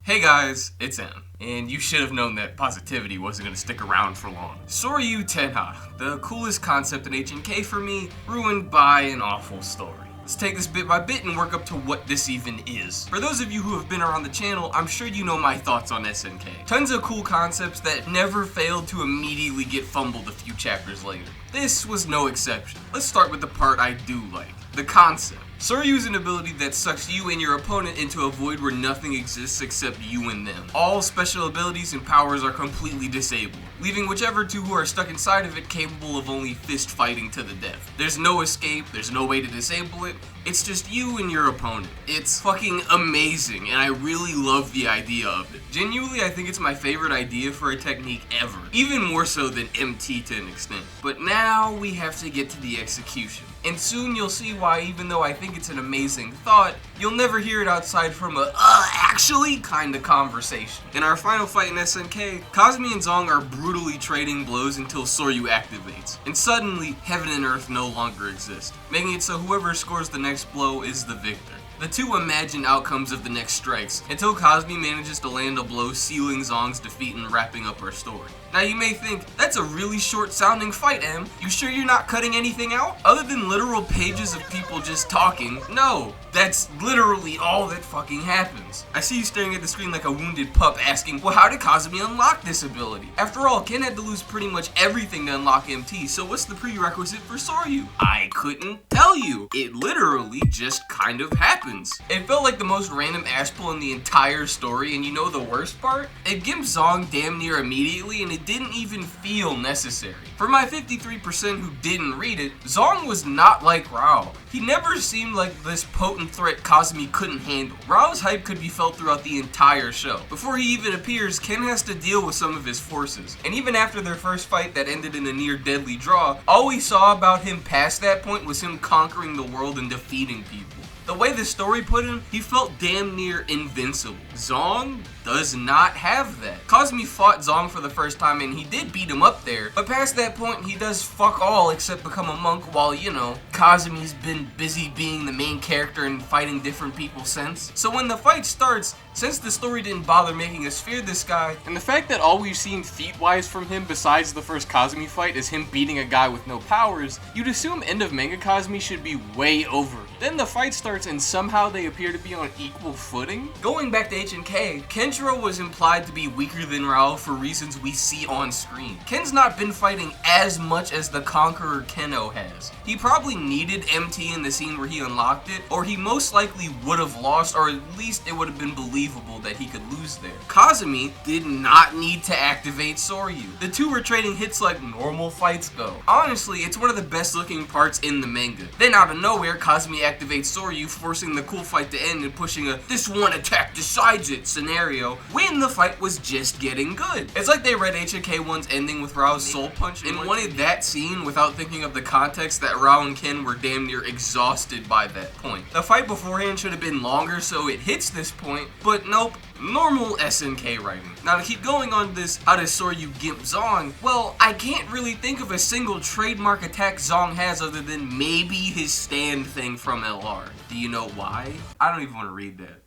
Hey guys, it's M, and you should have known that positivity wasn't gonna stick around for long. Soryu Tenha, the coolest concept in HNK for me, ruined by an awful story. Let's take this bit by bit and work up to what this even is. For those of you who have been around the channel, I'm sure you know my thoughts on SNK. Tons of cool concepts that never failed to immediately get fumbled a few chapters later. This was no exception. Let's start with the part I do like, the concept. Soryu is an ability that sucks you and your opponent into a void where nothing exists except you and them. All special abilities and powers are completely disabled, leaving whichever two who are stuck inside of it capable of only fist fighting to the death. There's no escape, there's no way to disable it, it's just you and your opponent. It's fucking amazing, and I really love the idea of it. Genuinely, I think it's my favorite idea for a technique ever, even more so than MT to an extent. But now we have to get to the execution. And soon you'll see why, even though I think it's an amazing thought, you'll never hear it outside from a actually kind of conversation. In our final fight in SNK, Kazumi and Zong are brutally trading blows until Soryu activates, and suddenly heaven and earth no longer exist, making it so whoever scores the next blow is the victor. The two imagine outcomes of the next strikes, until Kazumi manages to land a blow sealing Zong's defeat and wrapping up our story. Now you may think, that's a really short sounding fight, Em. You sure you're not cutting anything out? Other than literal pages of people just talking? No, that's literally all that fucking happens. I see you staring at the screen like a wounded pup asking, well, how did Kazumi unlock this ability? After all, Ken had to lose pretty much everything to unlock MT, so what's the prerequisite for Soryu? I couldn't tell you. It literally just kind of happens. It felt like the most random ass pull in the entire story, and you know the worst part? It gimped Zong damn near immediately, and it didn't even feel necessary. For my 53% who didn't read it, Zong was not like Rao. He never seemed like this potent threat Kazumi couldn't handle. Rao's hype could be felt throughout the entire show. Before he even appears, Ken has to deal with some of his forces. And even after their first fight that ended in a near deadly draw, all we saw about him past that point was him conquering the world and defeating people. The way the story put him, he felt damn near invincible. Zong does not have that. Kazumi fought Zong for the first time and he did beat him up there, but past that point he does fuck all except become a monk while, you know, Kazumi's been busy being the main character and fighting different people since. So when the fight starts, since the story didn't bother making us fear this guy, and the fact that all we've seen feat-wise from him besides the first Kazumi fight is him beating a guy with no powers, you'd assume end of manga Kazumi should be way over. Then the fight starts and somehow they appear to be on equal footing. Going back to HNK, Kenshiro was implied to be weaker than Rao for reasons we see on screen. Ken's not been fighting as much as the Conqueror Keno has. He probably needed MT in the scene where he unlocked it, or he most likely would have lost, or at least it would have been believable that he could lose there. Kazumi did not need to activate Soryu. The two were trading hits like normal fights go. Honestly, it's one of the best looking parts in the manga. Then out of nowhere, Kazumi activates Soryu, forcing the cool fight to end and pushing a this one attack decides it scenario when the fight was just getting good. It's like they read HNK 1's ending with Rao's soul punch and wanted that scene without thinking of the context that Rao and Ken were damn near exhausted by that point. The fight beforehand should have been longer so it hits this point, but nope. Normal SNK writing. Now to keep going on this, how does Soryu gimp Zong? Well, I can't really think of a single trademark attack Zong has other than maybe his stand thing from LR. Do you know why? I don't even want to read that.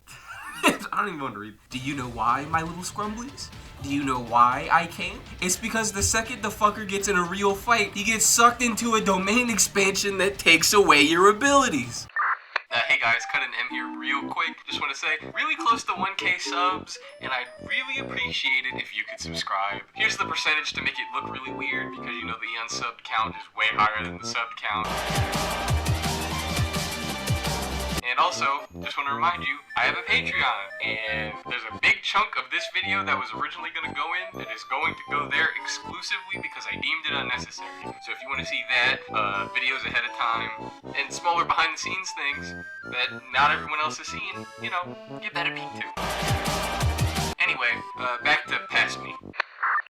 I don't even want to read. Do you know why, my little scrumblies? Do you know why I can't? It's because the second the fucker gets in a real fight, he gets sucked into a domain expansion that takes away your abilities. Hey guys, Cut an M here real quick. Just want to say, really close to 1K subs, and I'd really appreciate it if you could subscribe. Here's the percentage to make it look really weird, because you know the unsubbed count is way higher than the subbed count. And also, just want to remind you, I have a Patreon, and there's a big chunk of this video that was originally going to go in that is going to go there exclusively because I deemed it unnecessary. So if you want to see that, videos ahead of time, and smaller behind the scenes things that not everyone else has seen, you know, give that a peek too. Anyway, back to Past Me.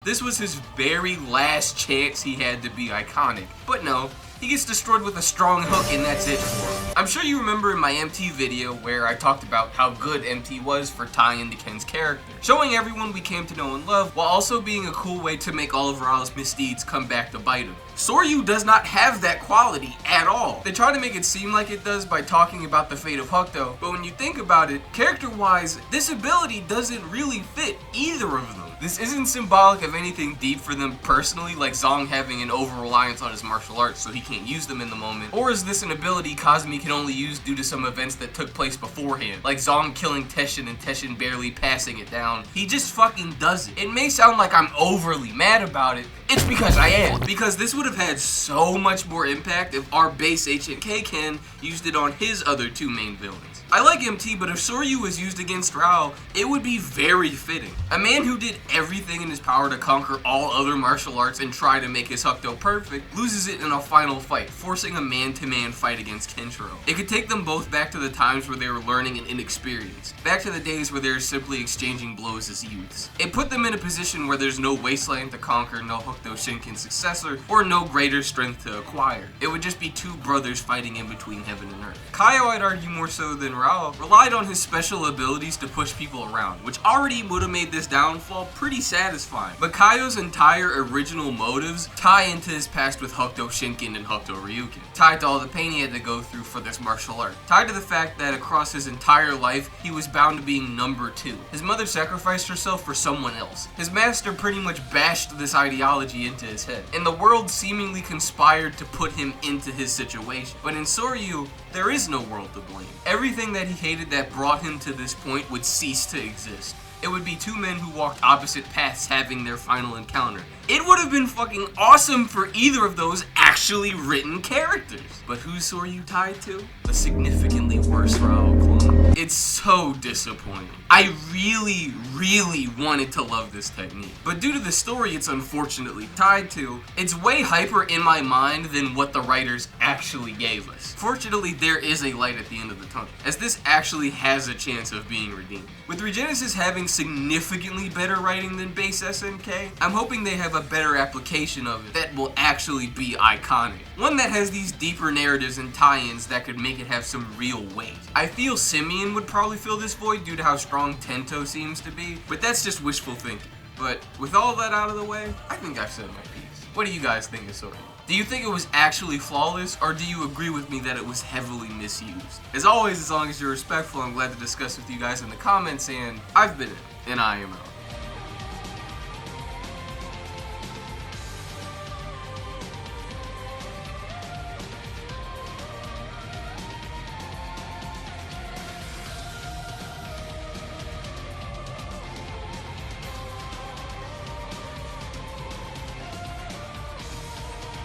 This was his very last chance he had to be iconic, but no, he gets destroyed with a strong hook and that's it for him. I'm sure you remember in my MT video where I talked about how good MT was for tying into Ken's character, showing everyone we came to know and love while also being a cool way to make all of Rao's misdeeds come back to bite him. Soryu does not have that quality at all. They try to make it seem like it does by talking about the fate of Hokuto, but when you think about it, character-wise, this ability doesn't really fit either of them. This isn't symbolic of anything deep for them personally, like Zong having an over-reliance on his martial arts so he can't use them in the moment, or is this an ability Kazumi can only use due to some events that took place beforehand, like Zong killing Teshin and Teshin barely passing it down. He just fucking does it. It may sound like I'm overly mad about it, it's because I am. Because this would have had so much more impact if our base HNK Ken used it on his other two main villains. I like MT, but if Soryu was used against Rao, it would be very fitting. A man who did everything in his power to conquer all other martial arts and try to make his Hokuto perfect, loses it in a final fight, forcing a man-to-man fight against Kenshiro. It could take them both back to the times where they were learning and inexperienced, back to the days where they were simply exchanging blows as youths. It put them in a position where there's no wasteland to conquer, no Hokuto Shinken's successor, or no greater strength to acquire. It would just be two brothers fighting in between heaven and earth. Kaio, I'd argue more so than Rao, relied on his special abilities to push people around, which already would have made this downfall pretty satisfying. But Kaio's entire original motives tie into his past with Hokuto Shinken and Hokuto Ryuken, tied to all the pain he had to go through for this martial art, tied to the fact that across his entire life, he was bound to being number two. His mother sacrificed herself for someone else. His master pretty much bashed this ideology into his head, and the world seemingly conspired to put him into his situation. But in Soryu, there is no world to blame. Everything that he hated that brought him to this point would cease to exist. It would be two men who walked opposite paths having their final encounter. It would have been fucking awesome for either of those actually written characters. But who's Soryu tied to? A significantly worse Rao clone. It's so disappointing. I really wanted to love this technique, but due to the story it's unfortunately tied to, it's way hyper in my mind than what the writers actually gave us. Fortunately, there is a light at the end of the tunnel, as this actually has a chance of being redeemed. With Regenesis having significantly better writing than base SNK, I'm hoping they have a better application of it that will actually be iconic. One that has these deeper narratives and tie-ins that could make it have some real weight. I feel Simeon would probably fill this void due to how strong Tento seems to be, but that's just wishful thinking. But with all that out of the way, I think I've said my piece. What do you guys think of Soru? Do you think it was actually flawless, or do you agree with me that it was heavily misused? As always, as long as you're respectful, I'm glad to discuss with you guys in the comments, and I've been it, and I am out.